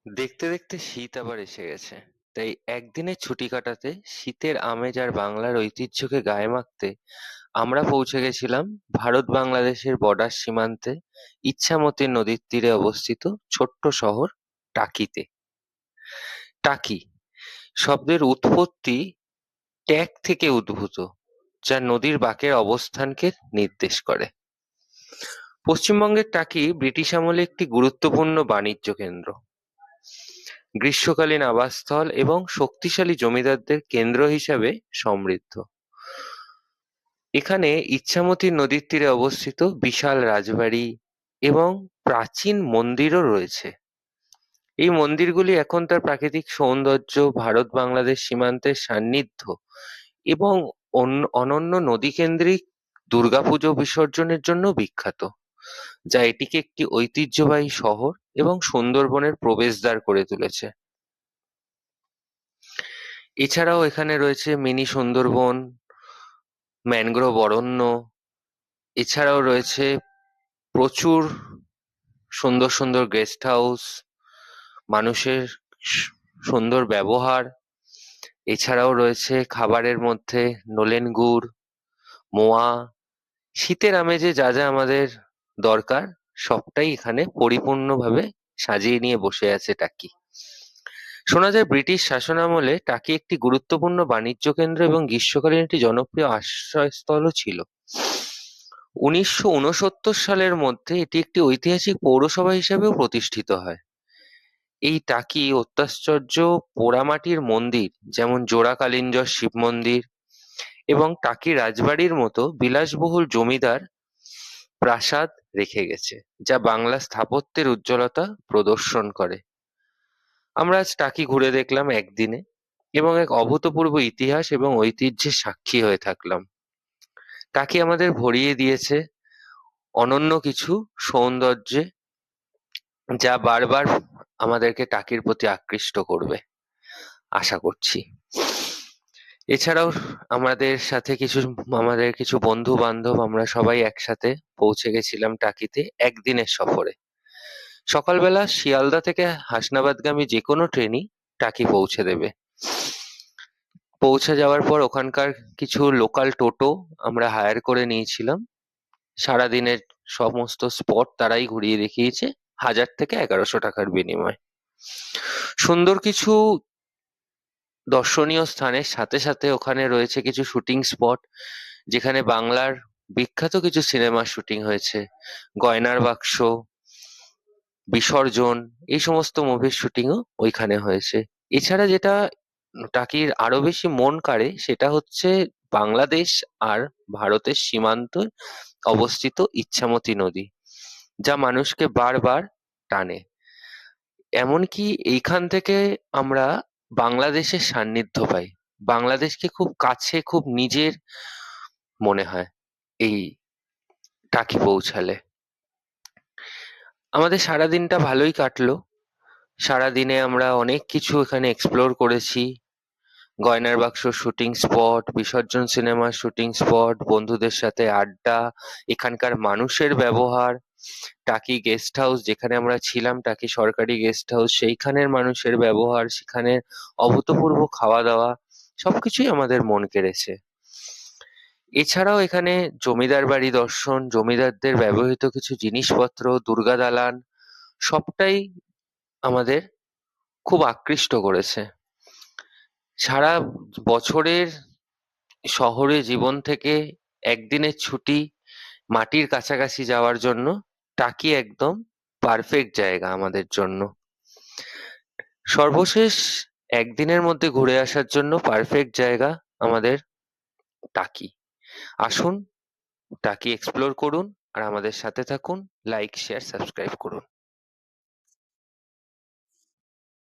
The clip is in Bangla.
দেখতে দেখতে শীত আবার এসে গেছে। তাই একদিনের ছুটি কাটাতে শীতের আমেজ আর বাংলার ঐতিহ্যকে গায়ে মাখতে আমরা পৌঁছে গেছিলাম ভারত বাংলাদেশের বর্ডার সীমান্তে ইছামতি নদীর তীরে অবস্থিত ছোট্ট শহর টাকিতে। টাকি শব্দের উৎপত্তি ট্যাক থেকে উদ্ভূত, যা নদীর বাঁকের অবস্থানকে নির্দেশ করে। পশ্চিমবঙ্গের টাকি ব্রিটিশ আমলে একটি গুরুত্বপূর্ণ বাণিজ্য কেন্দ্র, গ্রীষ্মকালীন আবাসস্থল এবং শক্তিশালী জমিদারদের কেন্দ্র হিসাবে সমৃদ্ধ। এখানে ইছামতি নদীর তীরে অবস্থিত বিশাল রাজবাড়ি এবং প্রাচীন মন্দিরও রয়েছে। এই মন্দিরগুলি এখন তার প্রাকৃতিক সৌন্দর্য, ভারত বাংলাদেশ সীমান্তের সান্নিধ্য এবং অনন্য নদীকেন্দ্রিক দুর্গাপুজো বিসর্জনের জন্য বিখ্যাত, যা এটিকে একটি ঐতিহ্যবাহী শহর এবং সুন্দরবনের প্রবেশদ্বার করে তুলেছে। এছাড়াও এখানে রয়েছে মিনি সুন্দরবন, ম্যানগ্রোভ অরণ্য। এছাড়াও রয়েছে প্রচুর সুন্দর সুন্দর গেস্ট হাউস, মানুষের সুন্দর ব্যবহার। এছাড়াও রয়েছে খাবারের মধ্যে নলেন গুড়, মোয়া। শীতের আমেজে যা যা আমাদের দরকার সবটাই এখানে পরিপূর্ণভাবে সাজিয়ে নিয়ে বসে আছে টাকি। শোনা যায় ব্রিটিশ শাসনামলে টাকি একটি গুরুত্বপূর্ণ বাণিজ্য কেন্দ্র এবং গ্রীষ্মকালীন একটি জনপ্রিয় আশ্রয়স্থলও ছিল। 1969 সালের মধ্যে এটি একটি ঐতিহাসিক পৌরসভা হিসেবেও প্রতিষ্ঠিত হয়। এই টাকি অত্যাশ্চর্য পোড়ামাটির মন্দির, যেমন জোড়া কালিঞ্জর শিব মন্দির এবং টাকি রাজবাড়ির মতো বিলাসবহুল জমিদার প্রাসাদ রেখে গেছে, যা বাংলা স্থাপত্যের উজ্জ্বলতা প্রদর্শন করে। আমরা আজ টাকি ঘুরে দেখলাম একদিনে এবং এক অভূতপূর্ব ইতিহাস এবং ঐতিহ্যের সাক্ষী হয়ে থাকলাম। টাকি আমাদের ভরিয়ে দিয়েছে অনন্য কিছু সৌন্দর্যে, যা বারবার আমাদেরকে টাকির প্রতি আকৃষ্ট করবে আশা করছি। এছাড়াও আমাদের কিছু বন্ধু বান্ধব আমরা সবাই একসাথে পৌঁছে গেছিলাম টাকিতে একদিনের সফরে। সকালবেলা শিয়ালদা থেকে হাসনাবাদগামী যে কোনো ট্রেনই টাকি পৌঁছে দেবে। পৌঁছে যাওয়ার পর ওখানকার কিছু লোকাল টোটো আমরা হায়ার করে নিয়েছিলাম। সারাদিনের সমস্ত স্পট তারাই ঘুরিয়ে দেখিয়েছে 1000 থেকে 1100 টাকার বিনিময়ে। সুন্দর কিছু দর্শনীয় স্থানের সাথে সাথে ওখানে রয়েছে কিছু শুটিং স্পট, যেখানে বাংলার বিখ্যাত কিছু সিনেমার শুটিং হয়েছে। গয়নার বাক্স, বিসর্জন, এই সমস্ত মুভির শুটিংও ওইখানে হয়েছে। এছাড়া যেটা টাকির আরো বেশি মন কাড়ে সেটা হচ্ছে বাংলাদেশ আর ভারতের সীমান্তে অবস্থিত ইছামতি নদী, যা মানুষকে বারবার টানে। এমনকি এইখান থেকে আমরা বাংলাদেশের সান্নিধ্য পাই, বাংলাদেশকে খুব কাছে, খুব নিজের মনে হয় এই টাকি পৌঁছালে। আমাদের সারাদিনটা ভালোই কাটলো। সারাদিনে আমরা অনেক কিছু এখানে এক্সপ্লোর করেছি। গয়নার বাক্স শুটিং স্পট, বিসর্জন সিনেমার শুটিং স্পট, বন্ধুদের সাথে আড্ডা, এখানকার মানুষের ব্যবহার, টাকি গেস্ট হাউস যেখানে আমরা ছিলাম, টাকি সরকারি গেস্ট হাউস, সেইখানের মানুষের ব্যবহার, সেখানে অভূতপূর্ব খাওয়া দাওয়া, সবকিছুই আমাদের মন কেড়েছে। এছাড়াও এখানে জমিদার বাড়ি দর্শন, জমিদারদের ব্যবহৃত কিছু জিনিসপত্র, দুর্গা দালান, সবটাই আমাদের খুব আকৃষ্ট করেছে। সারা বছরের শহরে জীবন থেকে একদিনের ছুটি মাটির কাছাকাছি যাওয়ার জন্য টাকি একদম পারফেক্ট জায়গা আমাদের জন্য। সর্বশেষ একদিনের মধ্যে ঘুরে আসার জন্য পারফেক্ট জায়গা আমাদের টাকি। আসুন টাকি এক্সপ্লোর করুন আর আমাদের সাথে থাকুন। লাইক, শেয়ার, সাবস্ক্রাইব করুন।